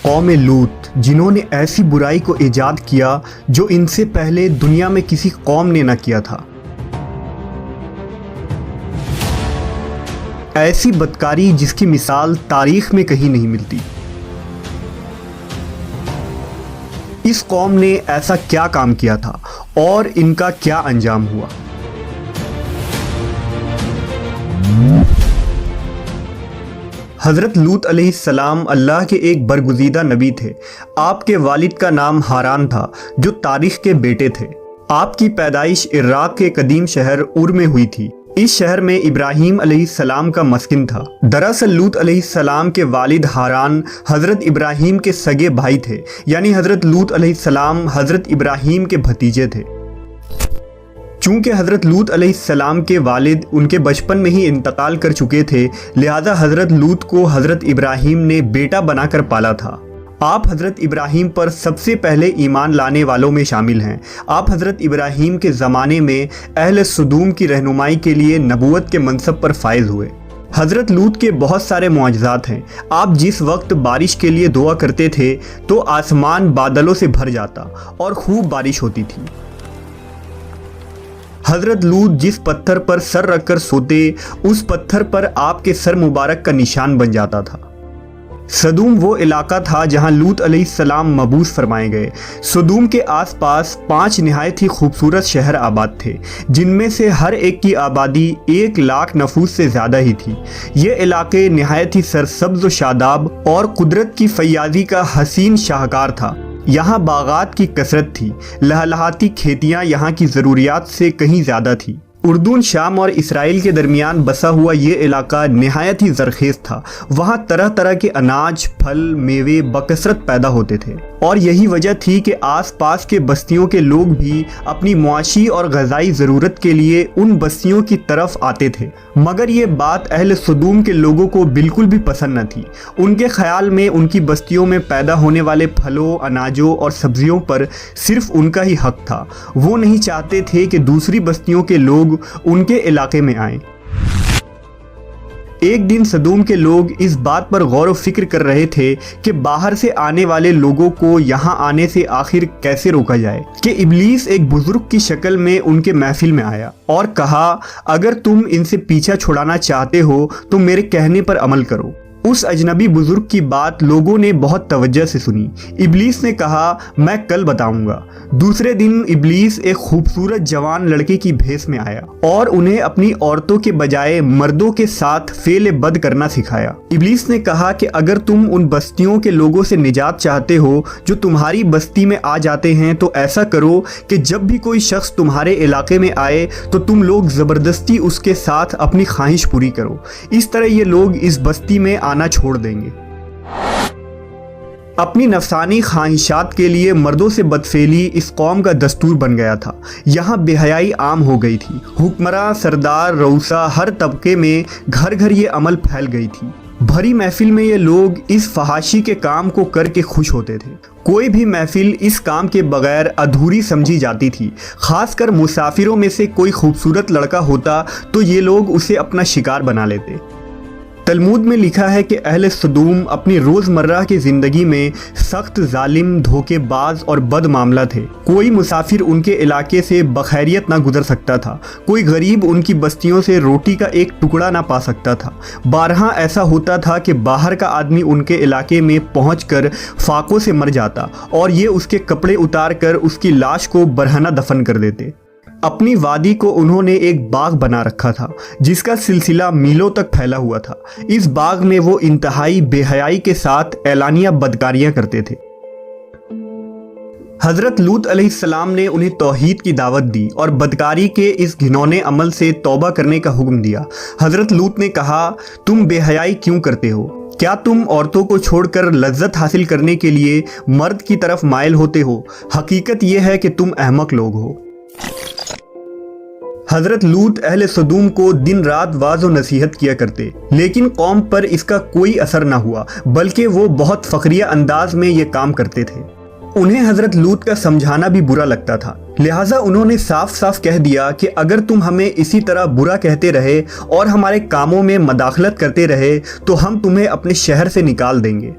قوم لوط جنہوں نے ایسی برائی کو ایجاد کیا جو ان سے پہلے دنیا میں کسی قوم نے نہ کیا تھا۔ ایسی بدکاری جس کی مثال تاریخ میں کہیں نہیں ملتی۔ اس قوم نے ایسا کیا کام کیا تھا اور ان کا کیا انجام ہوا؟ حضرت لوط علیہ السلام اللہ کے ایک برگزیدہ نبی تھے۔ آپ کے والد کا نام ہاران تھا جو تاریخ کے بیٹے تھے۔ آپ کی پیدائش عراق کے قدیم شہر اور میں ہوئی تھی۔ اس شہر میں ابراہیم علیہ السلام کا مسکن تھا۔ دراصل لوط علیہ السلام کے والد ہاران حضرت ابراہیم کے سگے بھائی تھے، یعنی حضرت لوط علیہ السلام حضرت ابراہیم کے بھتیجے تھے۔ چونکہ حضرت لوط علیہ السلام کے والد ان کے بچپن میں ہی انتقال کر چکے تھے، لہذا حضرت لوط کو حضرت ابراہیم نے بیٹا بنا کر پالا تھا۔ آپ حضرت ابراہیم پر سب سے پہلے ایمان لانے والوں میں شامل ہیں۔ آپ حضرت ابراہیم کے زمانے میں اہل سدوم کی رہنمائی کے لیے نبوت کے منصب پر فائز ہوئے۔ حضرت لوط کے بہت سارے معجزات ہیں۔ آپ جس وقت بارش کے لیے دعا کرتے تھے تو آسمان بادلوں سے بھر جاتا اور خوب بارش ہوتی تھی۔ حضرت لوط جس پتھر پر سر رکھ کر سوتے، اس پتھر پر آپ کے سر مبارک کا نشان بن جاتا تھا۔ سدوم وہ علاقہ تھا جہاں لوط علیہ السلام مبعوث فرمائے گئے۔ سدوم کے آس پاس 5 نہایت ہی خوبصورت شہر آباد تھے، جن میں سے ہر ایک کی آبادی 1 لاکھ نفوس سے زیادہ ہی تھی۔ یہ علاقے نہایت ہی سرسبز و شاداب اور قدرت کی فیاضی کا حسین شاہکار تھا۔ یہاں باغات کی کثرت تھی، لہلہاتی کھیتیاں یہاں کی ضروریات سے کہیں زیادہ تھی۔ اردن، شام اور اسرائیل کے درمیان بسا ہوا یہ علاقہ نہایت ہی زرخیز تھا۔ وہاں طرح طرح کے اناج، پھل، میوے بکثرت پیدا ہوتے تھے، اور یہی وجہ تھی کہ آس پاس کے بستیوں کے لوگ بھی اپنی معاشی اور غذائی ضرورت کے لیے ان بستیوں کی طرف آتے تھے۔ مگر یہ بات اہل سدوم کے لوگوں کو بالکل بھی پسند نہ تھی۔ ان کے خیال میں ان کی بستیوں میں پیدا ہونے والے پھلوں، اناجوں اور سبزیوں پر صرف ان کا ہی حق تھا۔ وہ نہیں چاہتے تھے کہ دوسری بستیوں کے لوگ ان کے علاقے میں آئیں۔ ایک دن سدوم کے لوگ اس بات پر غور و فکر کر رہے تھے کہ باہر سے آنے والے لوگوں کو یہاں آنے سے آخر کیسے روکا جائے، کہ ابلیس ایک بزرگ کی شکل میں ان کے محفل میں آیا اور کہا، اگر تم ان سے پیچھا چھڑانا چاہتے ہو تو میرے کہنے پر عمل کرو۔ اس اجنبی بزرگ کی بات لوگوں نے بہت توجہ سے سنی۔ ابلیس نے کہا، میں کل بتاؤں گا۔ دوسرے دن ابلیس ایک خوبصورت جوان لڑکے کی بھیس میں آیا اور انہیں اپنی عورتوں کے بجائے مردوں کے ساتھ فعل بد کرنا سکھایا۔ ابلیس نے کہا کہ اگر تم ان بستیوں کے لوگوں سے نجات چاہتے ہو جو تمہاری بستی میں آ جاتے ہیں تو ایسا کرو کہ جب بھی کوئی شخص تمہارے علاقے میں آئے تو تم لوگ زبردستی اس کے ساتھ اپنی خواہش پوری کرو۔ اس طرح یہ لوگ اس بستی میں آنا چھوڑ دیں گے۔ اپنی نفسانی خواہشات کے لیے مردوں سے بدفعلی اس قوم کا دستور بن گیا تھا۔ یہاں بے حیائی عام ہو گئی تھی۔ حکمراں، سردار، رؤسا، ہر طبقے میں گھر گھر یہ عمل پھیل گئی تھی۔ بھری محفل میں یہ لوگ اس فحاشی کے کام کو کر کے خوش ہوتے تھے۔ کوئی بھی محفل اس کام کے بغیر ادھوری سمجھی جاتی تھی۔ خاص کر مسافروں میں سے کوئی خوبصورت لڑکا ہوتا تو یہ لوگ اسے اپنا شکار بنا لیتے۔ تلمود میں لکھا ہے کہ اہل سدوم اپنی روزمرہ کی زندگی میں سخت ظالم، دھوکے باز اور بد معاملہ تھے۔ کوئی مسافر ان کے علاقے سے بخیریت نہ گزر سکتا تھا۔ کوئی غریب ان کی بستیوں سے روٹی کا ایک ٹکڑا نہ پا سکتا تھا۔ بارہا ایسا ہوتا تھا کہ باہر کا آدمی ان کے علاقے میں پہنچ کر فاقوں سے مر جاتا اور یہ اس کے کپڑے اتار کر اس کی لاش کو برہنہ دفن کر دیتے۔ اپنی وادی کو انہوں نے ایک باغ بنا رکھا تھا جس کا سلسلہ میلوں تک پھیلا ہوا تھا۔ اس باغ میں وہ انتہائی بے حیائی کے ساتھ اعلانیہ بدکاریاں کرتے تھے۔ حضرت لوط علیہ السلام نے انہیں توحید کی دعوت دی اور بدکاری کے اس گھنونے عمل سے توبہ کرنے کا حکم دیا۔ حضرت لوط نے کہا، تم بے حیائی کیوں کرتے ہو؟ کیا تم عورتوں کو چھوڑ کر لذت حاصل کرنے کے لیے مرد کی طرف مائل ہوتے ہو؟ حقیقت یہ ہے کہ تم احمق لوگ ہو۔ حضرت لوط اہل سدوم کو دن رات واعظ و نصیحت کیا کرتے، لیکن قوم پر اس کا کوئی اثر نہ ہوا، بلکہ وہ بہت فخریہ انداز میں یہ کام کرتے تھے۔ انہیں حضرت لوط کا سمجھانا بھی برا لگتا تھا، لہٰذا انہوں نے صاف صاف کہہ دیا کہ اگر تم ہمیں اسی طرح برا کہتے رہے اور ہمارے کاموں میں مداخلت کرتے رہے تو ہم تمہیں اپنے شہر سے نکال دیں گے۔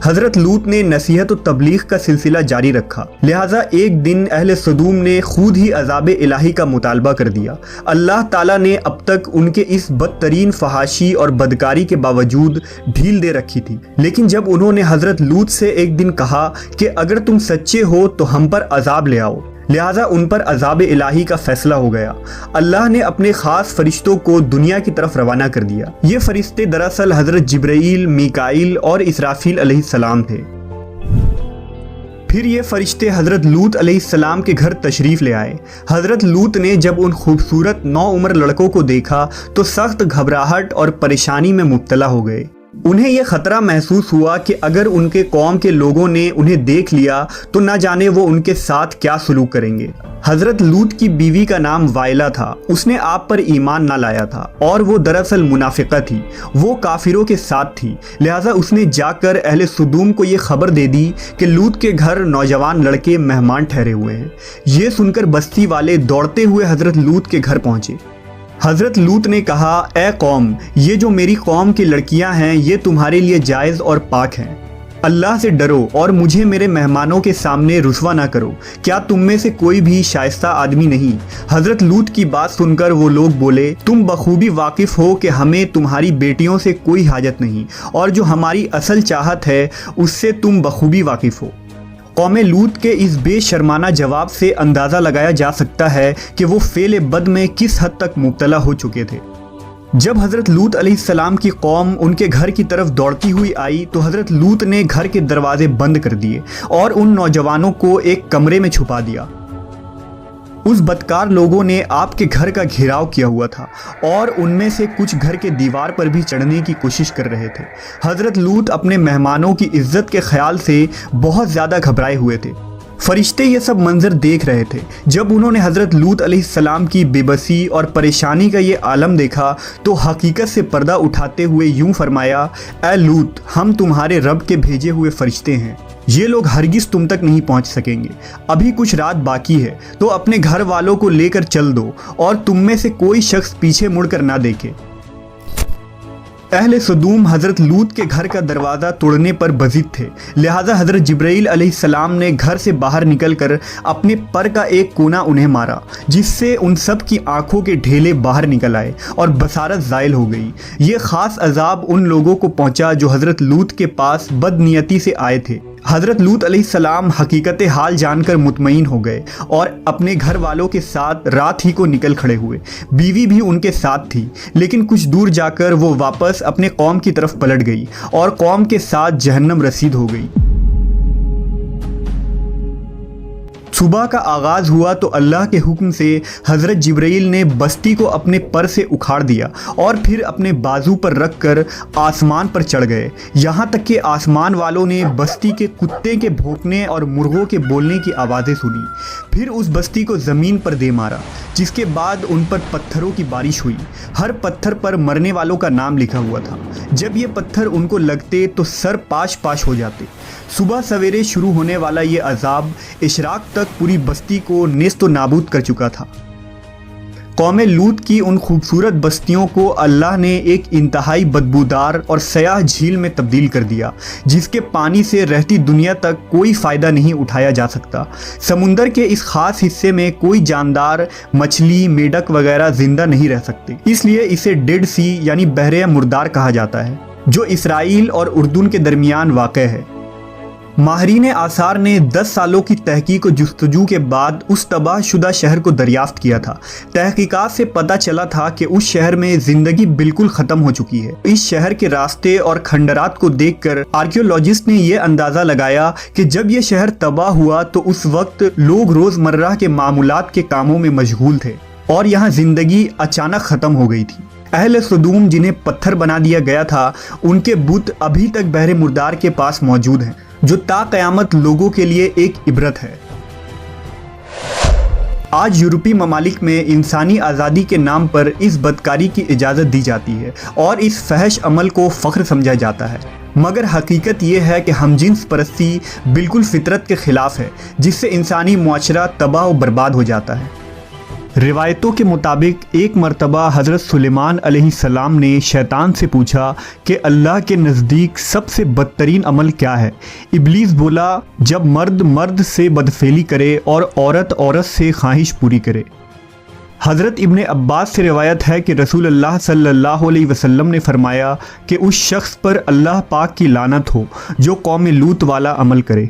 حضرت لوط نے نصیحت و تبلیغ کا سلسلہ جاری رکھا، لہٰذا ایک دن اہل سدوم نے خود ہی عذاب الہی کا مطالبہ کر دیا۔ اللہ تعالیٰ نے اب تک ان کے اس بدترین فحاشی اور بدکاری کے باوجود ڈھیل دے رکھی تھی، لیکن جب انہوں نے حضرت لوط سے ایک دن کہا کہ اگر تم سچے ہو تو ہم پر عذاب لے آؤ، لہٰذا ان پر عذاب الہی کا فیصلہ ہو گیا۔ اللہ نے اپنے خاص فرشتوں کو دنیا کی طرف روانہ کر دیا۔ یہ فرشتے دراصل حضرت جبرائیل، میکائیل اور اسرافیل علیہ السلام تھے۔ پھر یہ فرشتے حضرت لوط علیہ السلام کے گھر تشریف لے آئے۔ حضرت لوط نے جب ان خوبصورت نوعمر لڑکوں کو دیکھا تو سخت گھبراہٹ اور پریشانی میں مبتلا ہو گئے۔ انہیں یہ خطرہ محسوس ہوا کہ اگر ان کے قوم کے لوگوں نے انہیں دیکھ لیا تو نہ جانے وہ ان کے ساتھ کیا سلوک کریں گے۔ حضرت لوط کی بیوی کا نام وائلہ تھا، اس نے آپ پر ایمان نہ لایا تھا اور وہ دراصل منافقہ تھی، وہ کافروں کے ساتھ تھی، لہٰذا اس نے جا کر اہل سدوم کو یہ خبر دے دی کہ لوط کے گھر نوجوان لڑکے مہمان ٹھہرے ہوئے ہیں۔ یہ سن کر بستی والے دوڑتے ہوئے حضرت لوط کے گھر پہنچے۔ حضرت لوط نے کہا، اے قوم، یہ جو میری قوم کی لڑکیاں ہیں یہ تمہارے لیے جائز اور پاک ہیں، اللہ سے ڈرو اور مجھے میرے مہمانوں کے سامنے رسوا نہ کرو۔ کیا تم میں سے کوئی بھی شائستہ آدمی نہیں؟ حضرت لوط کی بات سن کر وہ لوگ بولے، تم بخوبی واقف ہو کہ ہمیں تمہاری بیٹیوں سے کوئی حاجت نہیں، اور جو ہماری اصل چاہت ہے اس سے تم بخوبی واقف ہو۔ قوم لوط کے اس بے شرمانہ جواب سے اندازہ لگایا جا سکتا ہے کہ وہ فعل بد میں کس حد تک مبتلا ہو چکے تھے۔ جب حضرت لوط علیہ السلام کی قوم ان کے گھر کی طرف دوڑتی ہوئی آئی تو حضرت لوط نے گھر کے دروازے بند کر دیے اور ان نوجوانوں کو ایک کمرے میں چھپا دیا۔ اس بدکار لوگوں نے آپ کے گھر کا گھیراؤ کیا ہوا تھا اور ان میں سے کچھ گھر کے دیوار پر بھی چڑھنے کی کوشش کر رہے تھے۔ حضرت لوط اپنے مہمانوں کی عزت کے خیال سے بہت زیادہ گھبرائے ہوئے تھے۔ فرشتے یہ سب منظر دیکھ رہے تھے۔ جب انہوں نے حضرت لوط علیہ السلام کی بے بسی اور پریشانی کا یہ عالم دیکھا تو حقیقت سے پردہ اٹھاتے ہوئے یوں فرمایا، اے لوط، ہم تمہارے رب کے بھیجے ہوئے فرشتے ہیں، یہ لوگ ہرگز تم تک نہیں پہنچ سکیں گے۔ ابھی کچھ رات باقی ہے تو اپنے گھر والوں کو لے کر چل دو اور تم میں سے کوئی شخص پیچھے مڑ کر نہ دیکھے۔ اہل سدوم حضرت لوط کے گھر کا دروازہ توڑنے پر بضد تھے، لہٰذا حضرت جبرائیل علیہ السلام نے گھر سے باہر نکل کر اپنے پر کا ایک کونا انہیں مارا، جس سے ان سب کی آنکھوں کے ڈھیلے باہر نکل آئے اور بصارت زائل ہو گئی۔ یہ خاص عذاب ان لوگوں کو پہنچا جو حضرت لوط کے پاس بد نیتی سے آئے تھے۔ حضرت لوط علیہ السلام حقیقت حال جان کر مطمئن ہو گئے اور اپنے گھر والوں کے ساتھ رات ہی کو نکل کھڑے ہوئے۔ بیوی بھی ان کے ساتھ تھی، لیکن کچھ دور جا کر وہ واپس اپنے قوم کی طرف پلٹ گئی اور قوم کے ساتھ جہنم رسید ہو گئی۔ صبح کا آغاز ہوا تو اللہ کے حکم سے حضرت جبرائیل نے بستی کو اپنے پر سے اکھاڑ دیا اور پھر اپنے بازو پر رکھ کر آسمان پر چڑھ گئے، یہاں تک کہ آسمان والوں نے بستی کے کتے کے بھونکنے اور مرغوں کے بولنے کی آوازیں سنی۔ پھر اس بستی کو زمین پر دے مارا، جس کے بعد ان پر پتھروں کی بارش ہوئی۔ ہر پتھر پر مرنے والوں کا نام لکھا ہوا تھا۔ جب یہ پتھر ان کو لگتے تو سر پاش پاش ہو جاتے۔ صبح سویرے شروع ہونے والا یہ عذاب اشراق تک پوری بستی کو نیست و نابود کر چکا تھا۔ قوم لوط کی ان خوبصورت بستیوں کو اللہ نے ایک انتہائی بدبودار اور سیاہ جھیل میں تبدیل کر دیا، جس کے پانی سے رہتی دنیا تک کوئی فائدہ نہیں اٹھایا جا سکتا۔ سمندر کے اس خاص حصے میں کوئی جاندار، مچھلی، میڈک وغیرہ زندہ نہیں رہ سکتے، اس لیے اسے ڈیڈ سی یعنی بحر مردار کہا جاتا ہے، جو اسرائیل اور اردن کے درمیان واقع ہے۔ ماہرین آثار نے 10 سالوں کی تحقیق و جستجو کے بعد اس تباہ شدہ شہر کو دریافت کیا تھا۔ تحقیقات سے پتہ چلا تھا کہ اس شہر میں زندگی بالکل ختم ہو چکی ہے۔ اس شہر کے راستے اور کھنڈرات کو دیکھ کر آرکیولوجسٹ نے یہ اندازہ لگایا کہ جب یہ شہر تباہ ہوا تو اس وقت لوگ روزمرہ کے معمولات کے کاموں میں مشغول تھے اور یہاں زندگی اچانک ختم ہو گئی تھی۔ اہل سدوم جنہیں پتھر بنا دیا گیا تھا، ان کے بت ابھی تک بحر مردار کے پاس موجود ہیں، جو تا قیامت لوگوں کے لیے ایک عبرت ہے۔ آج یورپی ممالک میں انسانی آزادی کے نام پر اس بدکاری کی اجازت دی جاتی ہے اور اس فحش عمل کو فخر سمجھا جاتا ہے، مگر حقیقت یہ ہے کہ ہم جنس پرستی بالکل فطرت کے خلاف ہے، جس سے انسانی معاشرہ تباہ و برباد ہو جاتا ہے۔ روایتوں کے مطابق ایک مرتبہ حضرت سلیمان علیہ السلام نے شیطان سے پوچھا کہ اللہ کے نزدیک سب سے بدترین عمل کیا ہے؟ ابلیس بولا، جب مرد مرد سے بدفعلی کرے اور عورت عورت سے خواہش پوری کرے۔ حضرت ابن عباس سے روایت ہے کہ رسول اللہ صلی اللہ علیہ وسلم نے فرمایا کہ اس شخص پر اللہ پاک کی لعنت ہو جو قوم لوط والا عمل کرے۔